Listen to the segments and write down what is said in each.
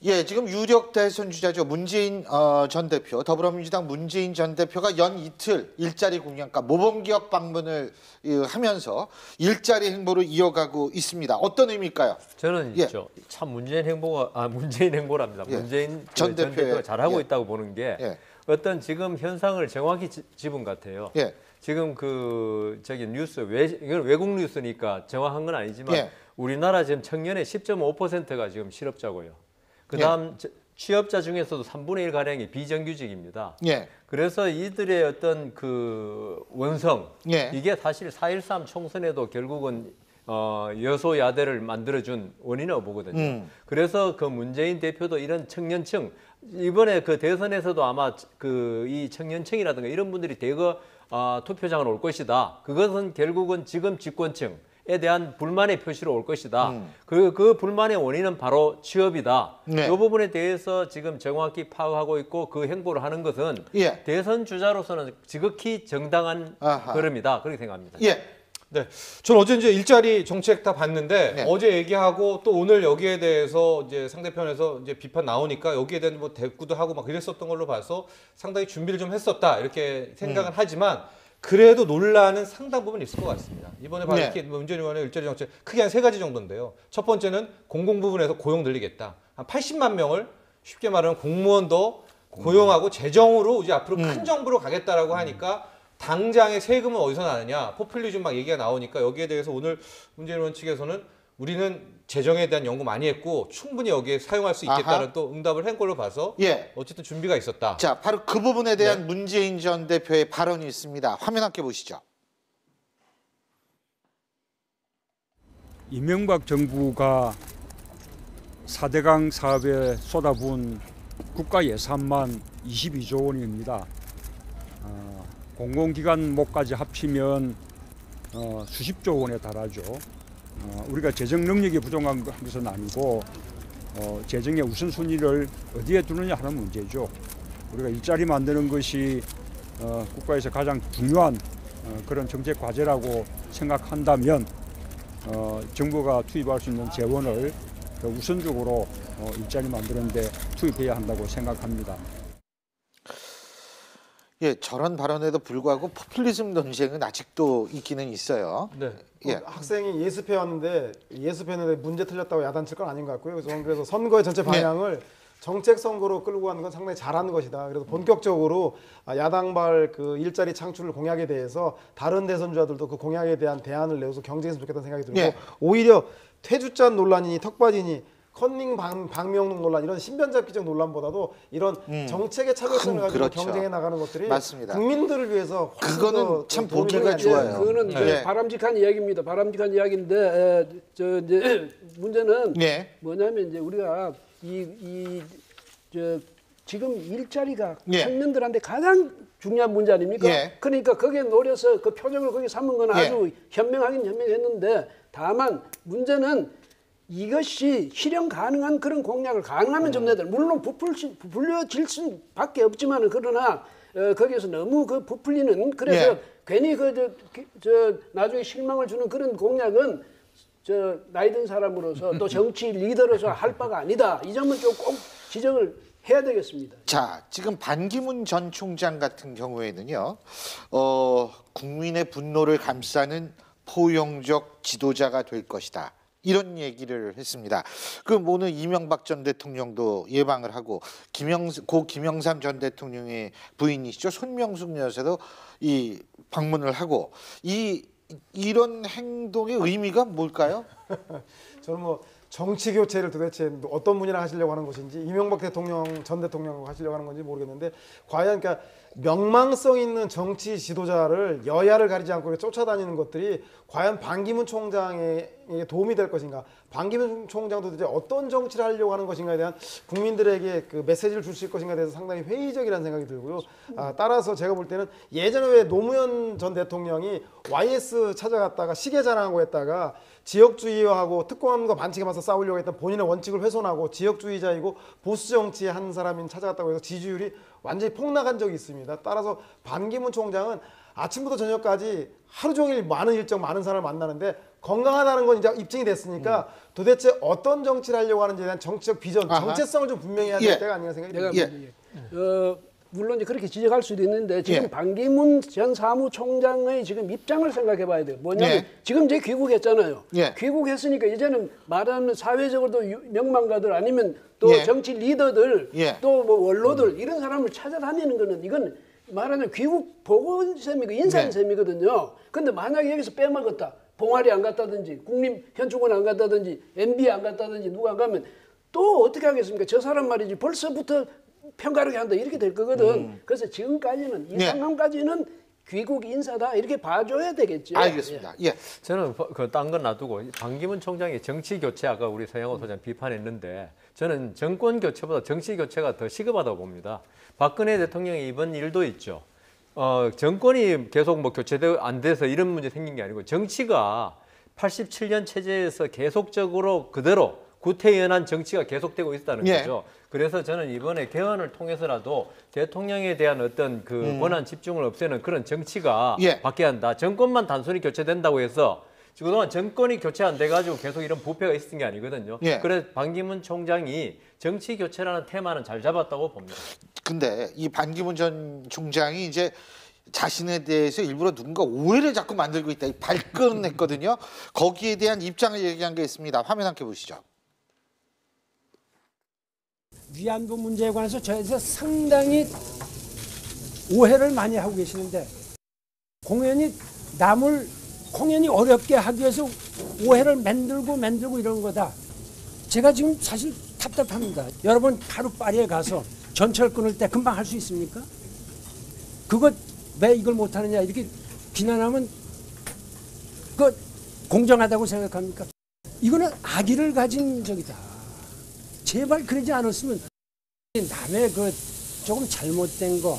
예, 지금 유력 대선 주자죠. 문재인 전 대표, 더불어민주당 문재인 전 대표가 연 이틀 일자리 공약과 모범기업 방문을 하면서 일자리 행보를 이어가고 있습니다. 어떤 의미일까요? 저는 예. 참 문재인 행보랍니다. 예. 문재인 전 전 대표가 잘하고 예. 있다고 보는 게 예. 어떤 지금 현상을 정확히 짚은 것 같아요. 예. 지금 뉴스 이건 외국 뉴스니까 정확한 건 아니지만 예. 우리나라 지금 청년의 10.5%가 지금 실업자고요. 그다음 취업자 중에서도 3분의 1 가량이 비정규직입니다. 예. 그래서 이들의 어떤 그 원성 예. 이게 사실 4.13 총선에도 결국은 여소야대를 만들어준 원인이라고 보거든요. 그래서 그 문재인 대표도 이런 청년층 이번에 그 대선에서도 아마 이 청년층이라든가 이런 분들이 대거 투표장을 올 것이다. 그것은 결국은 지금 집권층에 대한 불만의 표시로 올 것이다. 그 불만의 원인은 바로 취업이다. 네. 이 부분에 대해서 지금 정확히 파악하고 있고 그 행보를 하는 것은 예. 대선 주자로서는 지극히 정당한 걸음이다. 그렇게 생각합니다. 예. 네, 저는 어제 이제 일자리 정책 다 봤는데 네. 어제 얘기하고 또 오늘 여기에 대해서 이제 상대편에서 이제 비판 나오니까 여기에 대한 뭐 대꾸도 하고 막 그랬었던 걸로 봐서 상당히 준비를 좀 했었다 이렇게 생각은 하지만 그래도 논란은 상당 부분 있을 것 같습니다. 이번에 네. 이렇게 문재인 의원의 일자리 정책 크게 한 3가지 정도인데요. 첫 번째는 공공 부분에서 고용 늘리겠다. 한 80만 명을 쉽게 말하면 공무원도 고용하고 재정으로 이제 앞으로 큰 정부로 가겠다라고 하니까. 당장의 세금은 어디서 나느냐 포퓰리즘 막 얘기가 나오니까 여기에 대해서 오늘 문재인 의원 측에서는 우리는 재정에 대한 연구 많이 했고 충분히 여기에 사용할 수 있겠다는 또 응답을 한 걸로 봐서 예. 어쨌든 준비가 있었다. 자, 바로 그 부분에 대한 문재인 전 대표의 발언이 있습니다. 화면 함께 보시죠. 이명박 정부가 4대강 사업에 쏟아부은 국가 예산만 22조 원입니다. 공공기관 목까지 합치면 수십조 원에 달하죠. 우리가 재정 능력이 부족한 것은 아니고 재정의 우선순위를 어디에 두느냐 하는 문제죠. 우리가 일자리 만드는 것이 국가에서 가장 중요한 그런 정책 과제라고 생각한다면 정부가 투입할 수 있는 재원을 우선적으로 일자리 만드는 데 투입해야 한다고 생각합니다. 예, 저런 발언에도 불구하고 포퓰리즘 논쟁은 아직도 있기는 있어요. 네. 예. 학생이 예습해 왔는데 예습했는데 문제 틀렸다고 야단칠 건 아닌 것 같고요. 그래서 선거의 전체 방향을 정책 선거로 끌고 가는 건 상당히 잘하는 것이다. 그래서 본격적으로 야당발 그 일자리 창출 공약에 대해서 다른 대선주자들도 그 공약에 대한 대안을 내어서 경쟁했으면 좋겠다는 생각이 들고 예. 오히려 퇴주잔 논란이니 턱받이니 컨닝 방명 논란 이런 신변잡기적 논란보다도 이런 정책의 차별성을 가지고 그렇죠. 경쟁해 나가는 것들이 맞습니다. 국민들을 위해서 그거는 참 도움이 보기가 되는 좋아요. 그거는 네. 바람직한 이야기입니다. 바람직한 이야기인데 이제 문제는 네. 뭐냐면 이제 우리가 지금 일자리가 예. 청년들한테 가장 중요한 문제 아닙니까? 예. 그러니까 거기에 노려서 그 표정을 거기 삼은 건 아주 현명하긴 현명했는데 다만 문제는 이것이 실현 가능한 그런 공약을 가능하면 좀 내들 물론 부풀려질 수밖에 없지만은 그러나 거기에서 너무 그 부풀리는 그래서 괜히 나중에 실망을 주는 그런 공약은 나이 든 사람으로서 또 정치 리더로서 할 바가 아니다. 이 점은 좀 꼭 지적을 해야 되겠습니다. 자, 지금 반기문 전 총장 같은 경우에는요, 국민의 분노를 감싸는 포용적 지도자가 될 것이다. 이런 얘기를 했습니다. 그럼 오늘 이명박 전 대통령도 예방을 하고 고 김영삼 전 대통령의 부인이시죠, 손명숙 여사도 이 방문을 하고 이런 행동의 의미가 뭘까요? 저는 뭐 정치 교체를 도대체 어떤 분이랑 하시려고 하는 것인지 이명박 대통령 전 대통령하고 하시려고 하는 건지 모르겠는데 과연 그러니까 명망성 있는 정치 지도자를 여야를 가리지 않고 쫓아다니는 것들이 과연 반기문 총장에게 도움이 될 것인가? 반기문 총장도 이제 어떤 정치를 하려고 하는 것인가에 대한 국민들에게 그 메시지를 줄 수 있을 것인가에 대해서 상당히 회의적이라는 생각이 들고요. 따라서 제가 볼 때는 예전에 왜 노무현 전 대통령이 YS 찾아갔다가 시계 자랑하고 했다가 지역주의하고 특권과 반칙에 맞서 싸우려고 했던 본인의 원칙을 훼손하고 지역주의자이고 보수 정치의 한 사람인 찾아갔다고 해서 지지율이 완전히 폭락한 적이 있습니다. 따라서 반기문 총장은 아침부터 저녁까지 하루 종일 많은 일정 많은 사람을 만나는데 건강하다는 건 이제 입증이 됐으니까 도대체 어떤 정치를 하려고 하는지에 대한 정치적 비전, 정체성을 좀 분명히 해야 될 때가 아닌가 생각이 듭니다. 물론 이제 그렇게 지적할 수도 있는데 지금 반기문 전 사무총장의 지금 입장을 생각해 봐야 돼요. 뭐냐면 지금 이제 귀국했잖아요. 귀국했으니까 이제는 말하는 사회적으로도 명망가들 아니면 또 정치 리더들 또 뭐 원로들 이런 사람을 찾아다니는 거는 이건 말하자면 귀국 보고 셈이고 인사인 셈이거든요. 근데 만약에 여기서 빼먹었다. 봉화리 안 갔다든지 국립현충원 안 갔다든지 MB 안 갔다든지 누가 안 가면 또 어떻게 하겠습니까? 저 사람 말이지 벌써부터 편가르게 한다 이렇게 될 거거든. 그래서 지금까지는 이 상황까지는 귀국 인사다 이렇게 봐줘야 되겠죠. 알겠습니다. 저는 그 딴 건 놔두고 반기문 총장의 정치 교체 아까 우리 서영호 소장 비판했는데 저는 정권 교체보다 정치 교체가 더 시급하다고 봅니다. 박근혜 대통령의 이번 일도 있죠. 정권이 계속 뭐 교체되고 안 돼서 이런 문제 생긴 게 아니고 정치가 87년 체제에서 계속적으로 그대로 구태연한 정치가 계속되고 있다는 거죠. 그래서 저는 이번에 개헌을 통해서라도 대통령에 대한 어떤 그 권한 집중을 없애는 그런 정치가 바뀌어야 한다. 정권만 단순히 교체된다고 해서 그동안 정권이 교체 안 돼가지고 계속 이런 부패가 있었던 게 아니거든요. 그래서 반기문 총장이 정치 교체라는 테마는 잘 잡았다고 봅니다. 근데 이 반기문 전 총장이 이제 자신에 대해서 일부러 누군가 오해를 자꾸 만들고 있다. 이 발끈했거든요. 거기에 대한 입장을 얘기한 게 있습니다. 화면 함께 보시죠. 위안부 문제에 관해서 저에서 상당히 오해를 많이 하고 계시는데 남을 공연히 어렵게 하기 위해서 오해를 만들고 이러는 거다. 제가 지금 사실 답답합니다. 여러분 하루 파리에 가서 전철 끊을 때 금방 할 수 있습니까? 그거 왜 이걸 못하느냐 이렇게 비난하면 그거 공정하다고 생각합니까? 이거는 악의를 가진 적이다. 제발 그러지 않았으면 남의 그 조금 잘못된 거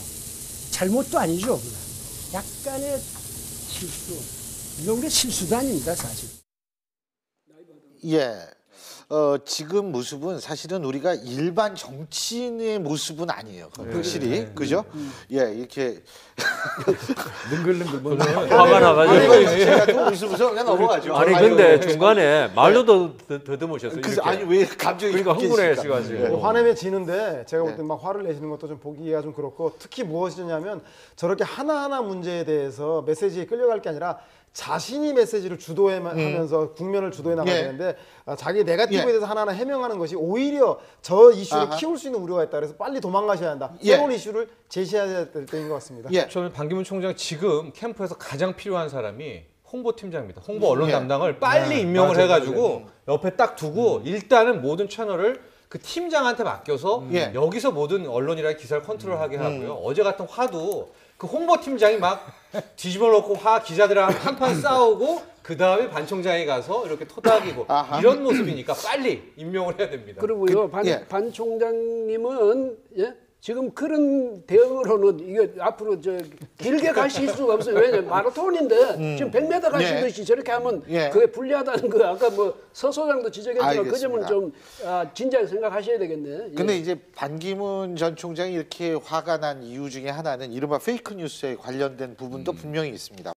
잘못도 아니죠. 그냥 약간의 실수 이런 게 실수도 아닙니다 사실. 지금 모습은 사실은 우리가 일반 정치인의 모습은 아니에요. 확실히 그죠? 이렇게 능글능글 화가 나가지고 제가 또 웃으면서 그냥 넘어가죠. 아니 근데 중간에 말도 더듬으셨어요. 아니 왜 갑자기 그러니까 흥분해가지고 화내면 지는데 제가 볼 때 막 화를 내시는 것도 좀 보기가 좀 그렇고 특히 무엇이냐면 저렇게 하나하나 문제에 대해서 메시지에 끌려갈 게 아니라 자신이 메시지를 주도하면서 국면을 주도해 나가야 되는데 자기 네거티브에 대해서 하나하나 해명하는 것이 오히려 저 이슈를 키울 수 있는 우려가 있다. 그래서 빨리 도망가셔야 한다. 새로운 이슈를 제시해야 될 때인 것 같습니다. 저는 반기문 총장 지금 캠프에서 가장 필요한 사람이 홍보팀장입니다. 홍보 언론 담당을 빨리 임명을 해가지고 옆에 딱 두고 일단은 모든 채널을 그 팀장한테 맡겨서 여기서 모든 언론이랑 기사를 컨트롤하게 하고요. 어제 같은 화도 그 홍보팀장이 막 뒤집어 놓고 기자들이랑 한판 싸우고 그 다음에 반 총장이 가서 이렇게 토닥이고 이런 모습이니까 빨리 임명을 해야 됩니다. 그리고요 반 총장님은 지금 그런 대응으로는 이게 앞으로 길게 가실 수가 없어요. 왜냐면 마라톤인데 지금 100m 가시듯이 저렇게 하면 그게 불리하다는 거 아까 뭐 서 소장도 지적했지만 그 점은 좀 진지하게 생각하셔야 되겠네. 근데 이제 반기문 전 총장이 이렇게 화가 난 이유 중에 하나는 이른바 페이크 뉴스에 관련된 부분도 분명히 있습니다.